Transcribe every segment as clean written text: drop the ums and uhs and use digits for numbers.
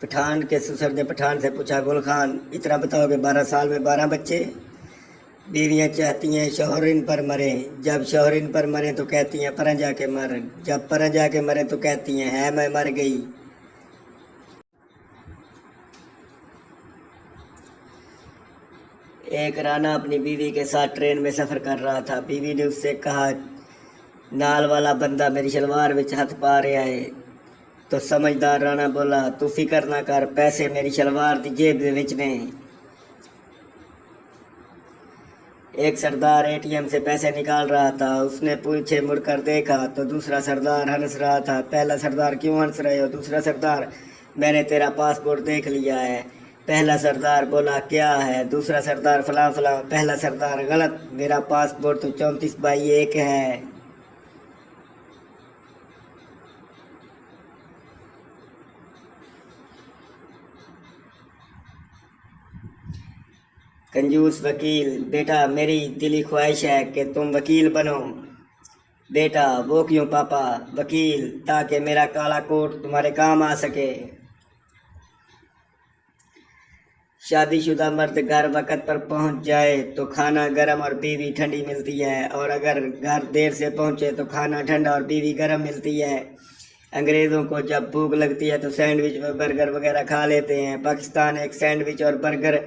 पठान के ससुर ने पठान से पूछा, गुल खान इतना बताओ कि 12 साल में 12 बच्चे। बीवियाँ चाहती हैं शौहर इन पर मरे, जब शौहर इन पर मरे तो कहती हैं परं जाके मर, जब परं जाके मरे तो कहती हैं है मैं मर गई। एक राना अपनी बीवी के साथ ट्रेन में सफ़र कर रहा था। बीवी ने उससे कहा, नाल वाला बंदा मेरी शलवार विच हथ पा रहा है। तो समझदार राणा बोला, तू फिक्र ना कर, पैसे मेरी शलवार की जेब दे विच ने। एक सरदार एटीएम से पैसे निकाल रहा था। उसने पीछे मुड़कर देखा तो दूसरा सरदार हंस रहा था। पहला सरदार, क्यों हंस रहे हो? दूसरा सरदार, मैंने तेरा पासपोर्ट देख लिया है। पहला सरदार बोला, क्या है? दूसरा सरदार, फलां फलां। पहला सरदार, गलत, मेरा पासपोर्ट तो 34/1 है। कंजूस वकील, बेटा मेरी दिली ख्वाहिश है कि तुम वकील बनो। बेटा, वो क्यों पापा? वकील, ताकि मेरा काला कोट तुम्हारे काम आ सके। शादीशुदा मर्द घर वक़्त पर पहुंच जाए तो खाना गर्म और बीवी ठंडी मिलती है, और अगर घर देर से पहुंचे तो खाना ठंडा और बीवी गर्म मिलती है। अंग्रेज़ों को जब भूख लगती है तो सैंडविच व बर्गर वगैरह खा लेते हैं। पाकिस्तान एक सैंडविच और बर्गर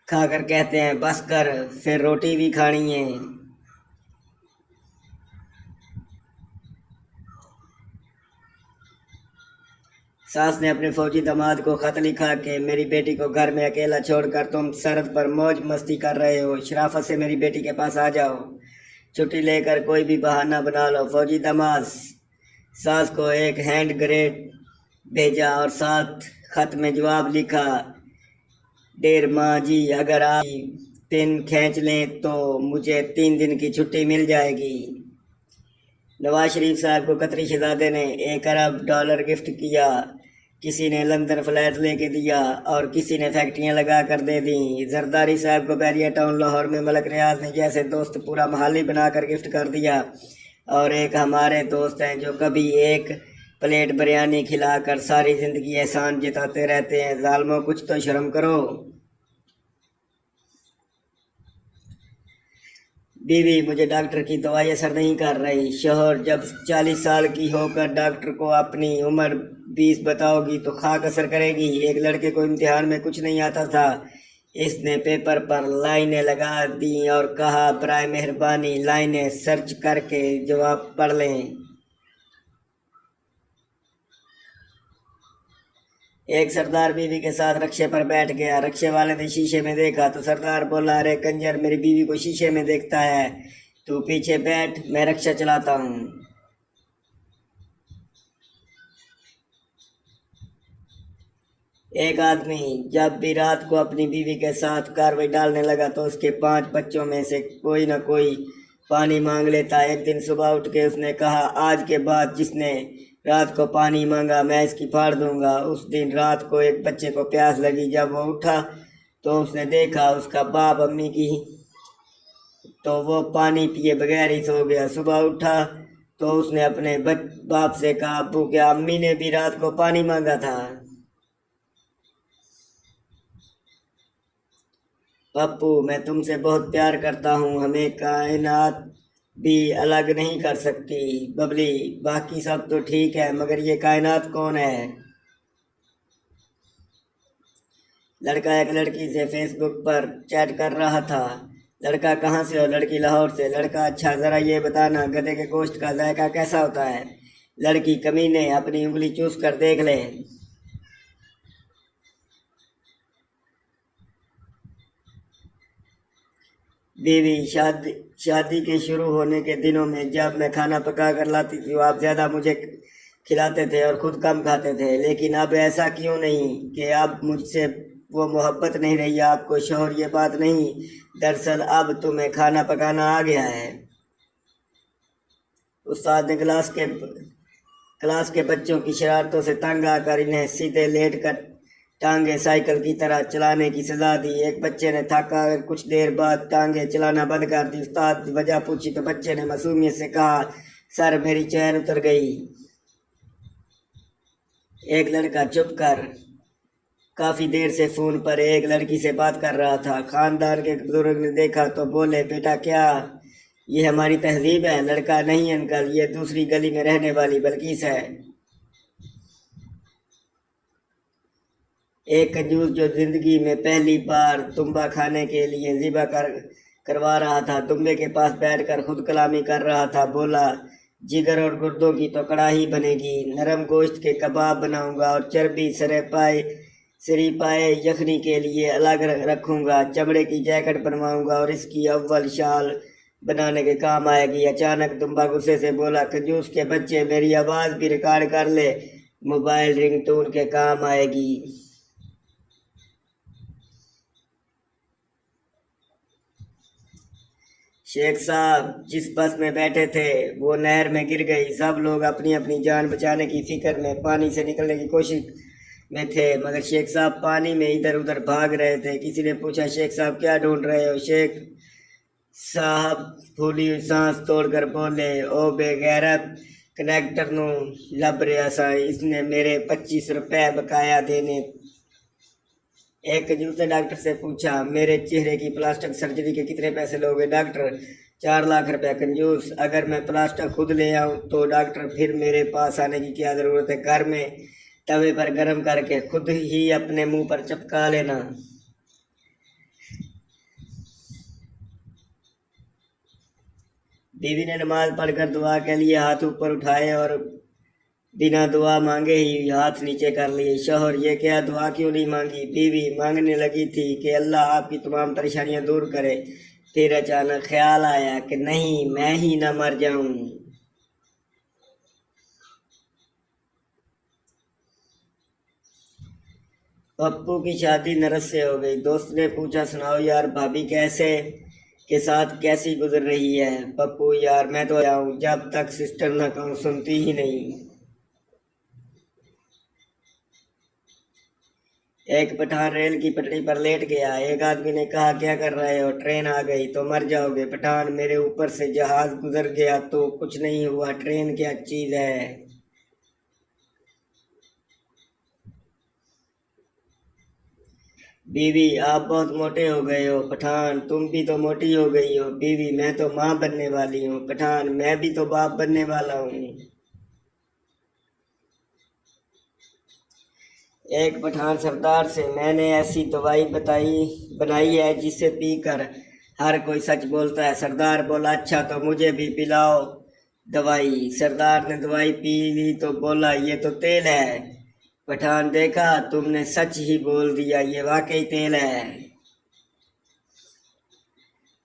खाकर कहते हैं बस कर, फिर रोटी भी खानी है। सास ने अपने फौजी दामाद को खत लिखा कि मेरी बेटी को घर में अकेला छोड़कर तुम सरहद पर मौज मस्ती कर रहे हो, शराफत से मेरी बेटी के पास आ जाओ, छुट्टी लेकर कोई भी बहाना बना लो। फौजी दामाद सास को एक हैंड ग्रेनेड भेजा और साथ खत में जवाब लिखा, डेर माँ जी, अगर आप पेन खींच लें तो मुझे 3 दिन की छुट्टी मिल जाएगी। नवाज शरीफ साहब को कतरी शहजादे ने $1 अरब गिफ्ट किया। किसी ने लंदन फ्लैट लेके दिया और किसी ने फैक्ट्रियां लगा कर दे दी। जरदारी साहब को बैरिया टाउन लाहौर में मलक रियाज ने जैसे दोस्त पूरा महाली बनाकर गिफ्ट कर दिया। और एक हमारे दोस्त हैं जो कभी एक प्लेट बिरयानी खिलाकर सारी ज़िंदगी एहसान जताते रहते हैं। जालमों, कुछ तो शर्म करो। बीवी, मुझे डॉक्टर की दवाई असर नहीं कर रही। शोहर, जब 40 साल की होकर डॉक्टर को अपनी उम्र 20 बताओगी तो खाक असर करेगी। एक लड़के को इम्तिहान में कुछ नहीं आता था। इसने पेपर पर लाइनें लगा दी और कहा, बराए मेहरबानी लाइनें सर्च करके जवाब पढ़ लें। एक सरदार बीवी के साथ रक्शे पर बैठ गया। रक्शे वाले ने शीशे में देखा तो सरदार बोला, अरे कंजर, मेरी बीवी को शीशे में देखता है, तू पीछे बैठ, मैं रक्शा चलाता हूँ। एक आदमी जब भी रात को अपनी बीवी के साथ कार्रवाई डालने लगा तो उसके 5 बच्चों में से कोई न कोई पानी मांग लेता। एक दिन सुबह उठ के उसने कहा, आज के बाद जिसने रात को पानी मांगा मैं इसकी फाड़ दूंगा। उस दिन रात को एक बच्चे को प्यास लगी। जब वो उठा तो उसने देखा उसका बाप अम्मी की, तो वो पानी पिए बगैर ही सो गया। सुबह उठा तो उसने अपने बाप से कहा, अब्बू, क्या अम्मी ने भी रात को पानी मांगा था? पप्पू, मैं तुमसे बहुत प्यार करता हूँ, हमें कायनात भी अलग नहीं कर सकती। बबली, बाकी सब तो ठीक है मगर ये कायनात कौन है? लड़का एक लड़की से फेसबुक पर चैट कर रहा था। लड़का, कहाँ से हो? लड़की, लाहौर से। लड़का, अच्छा, ज़रा ये बताना गधे के गोश्त का जायका कैसा होता है? लड़की, कमीने, अपनी उंगली चूस कर देख ले। बीवी, शादी के शुरू होने के दिनों में जब मैं खाना पका कर लाती थी आप ज़्यादा मुझे खिलाते थे और ख़ुद कम खाते थे, लेकिन अब ऐसा क्यों नहीं कि अब मुझसे वो मोहब्बत नहीं रही? आपको शौहर ये बात नहीं, दरअसल अब तुम्हें खाना पकाना आ गया है। उस्ताद ने क्लास के बच्चों की शरारतों से तंग आकर इन्हें सीधे लेट कर टांगे साइकिल की तरह चलाने की सजा दी। एक बच्चे ने थका कुछ देर बाद टांगे चलाना बंद कर दी। उस्ताद वजह पूछी तो बच्चे ने मासूमियत से कहा, सर, मेरी चैन उतर गई। एक लड़का चुप कर کافی دیر سے فون پر ایک لڑکی سے بات کر رہا تھا۔ خاندان کے بزرگ نے دیکھا تو بولے، بیٹا کیا یہ ہماری تہذیب ہے؟ لڑکا، نہیں انکل، یہ دوسری گلی میں رہنے والی بلقیس ہے، ایک کنجوس جو زندگی میں پہلی بار دمبا کھانے کے لیے ذبح کروا رہا تھا، دمبے کے پاس بیٹھ کر خود کلامی کر رہا تھا۔ بولا، جگر اور گردوں کی تو کڑاہی بنے گی، نرم گوشت کے کباب بناؤں گا اور چربی سری پائے یخنی کے لیے الگ رکھوں گا، چمڑے کی جیکٹ بنواؤں گا اور اس کی اول شال بنانے کے کام آئے گی۔ اچانک دمبا غصے سے بولا، کنجوس کے بچے، میری آواز بھی ریکارڈ کر لے، موبائل رنگ ٹون کے کام آئے گی۔ شیخ صاحب جس بس میں بیٹھے تھے وہ نہر میں گر گئی۔ سب لوگ اپنی اپنی جان بچانے کی فکر میں پانی سے نکلنے کی کوشش میں تھے، مگر شیخ صاحب پانی میں ادھر ادھر بھاگ رہے تھے۔ کسی نے پوچھا، شیخ صاحب کیا ڈھونڈ رہے ہو؟ شیخ صاحب پھولی ہوئی سانس توڑ کر بولے، او بے غیرت کنڈکٹر نو لب رہا سا، اس نے میرے 25 روپے بقایا دینے۔ ایک کنجوس نے ڈاکٹر سے پوچھا، میرے چہرے کی پلاسٹک سرجری کے کتنے پیسے لوگے؟ ڈاکٹر، 4 لاکھ روپے۔ کنجوس، اگر میں پلاسٹک خود لے آؤں تو؟ ڈاکٹر، پھر میرے پاس آنے کی کیا ضرورت ہے، گھر میں توے پر گرم کر کے خود ہی اپنے منہ پر چپکا لینا۔ بیوی نے نماز پڑھ کر دعا کے لیے ہاتھ اوپر اٹھائے اور بنا دعا مانگے ہی ہاتھ نیچے کر لیے۔ شوہر، یہ کیا، دعا کیوں نہیں مانگی؟ بیوی مانگنے لگی تھی کہ اللہ آپ کی تمام پریشانیاں دور کرے، پھر اچانک خیال آیا کہ نہیں، میں ہی نہ مر جاؤں۔ پپو کی شادی نرس سے ہو گئی۔ دوست نے پوچھا، سناؤ یار، بھابھی کے ساتھ کیسی گزر رہی ہے؟ پپو، یار میں تو آؤں، جب تک سسٹر نہ کہوں سنتی ہی نہیں۔ ایک پٹھان ریل کی پٹڑی پر لیٹ گیا۔ ایک آدمی نے کہا، کیا کر رہے ہو؟ ٹرین آ گئی تو مر جاؤ گے۔ پٹھان، میرے اوپر سے جہاز گزر گیا تو کچھ نہیں ہوا، ٹرین کیا چیز ہے؟ بیوی، آپ بہت موٹے ہو گئے ہو۔ پٹھان، تم بھی تو موٹی ہو گئی ہو۔ بیوی، میں تو ماں بننے والی ہوں۔ پٹھان، میں بھی تو باپ بننے والا ہوں۔ ایک پٹھان سردار سے، میں نے ایسی دوائی بنائی ہے جسے پی کر ہر کوئی سچ بولتا ہے۔ سردار بولا، اچھا تو مجھے بھی پلاؤ دوائی۔ سردار نے دوائی پی لی تو بولا، یہ تو تیل ہے۔ پٹھان، دیکھا، تم نے سچ ہی بول دیا، یہ واقعی تیل ہے۔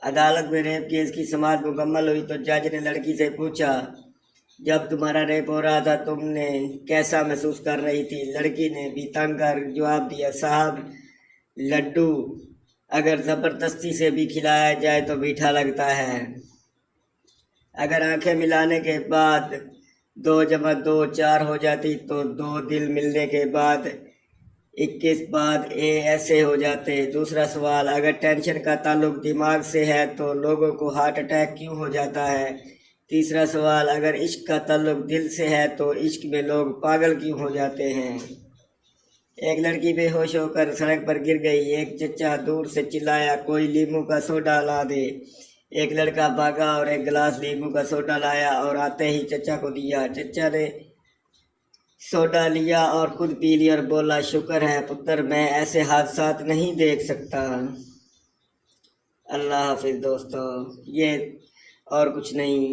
عدالت میں ریپ کیس کی سماعت مکمل ہوئی تو جج نے لڑکی سے پوچھا، جب تمہارا ریپ ہو رہا تھا تم نے کیسا محسوس کر رہی تھی؟ لڑکی نے بھی تنگ کر جواب دیا، صاحب، لڈو اگر زبردستی سے بھی کھلایا جائے تو میٹھا لگتا ہے، اگر آنکھیں ملانے کے بعد 2 + 2 4 ہو جاتی تو 2 دل ملنے کے بعد 21 بعد ایسے ہو جاتے۔ دوسرا سوال، اگر ٹینشن کا تعلق دماغ سے ہے تو لوگوں کو ہارٹ اٹیک کیوں ہو جاتا ہے؟ تیسرا سوال، اگر عشق کا تعلق دل سے ہے تو عشق میں لوگ پاگل کیوں ہو جاتے ہیں؟ ایک لڑکی بے ہوش ہو کر سڑک پر گر گئی۔ ایک چچا دور سے چلایا، کوئی لیمو کا سوڈا لا دے۔ ایک لڑکا بھاگا اور ایک گلاس لیمو کا سوڈا لایا اور آتے ہی چچا کو دیا۔ چچا نے سوڈا لیا اور خود پی لیا اور بولا، شکر ہے پتر، میں ایسے حادثات نہیں دیکھ سکتا۔ اللہ حافظ دوستو۔ یہ اور کچھ نہیں،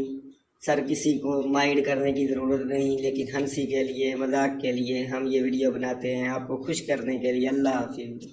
سر کسی کو مائنڈ کرنے کی ضرورت نہیں، لیکن ہنسی کے لیے، مذاق کے لیے ہم یہ ویڈیو بناتے ہیں، آپ کو خوش کرنے کے لیے۔ اللہ حافظ۔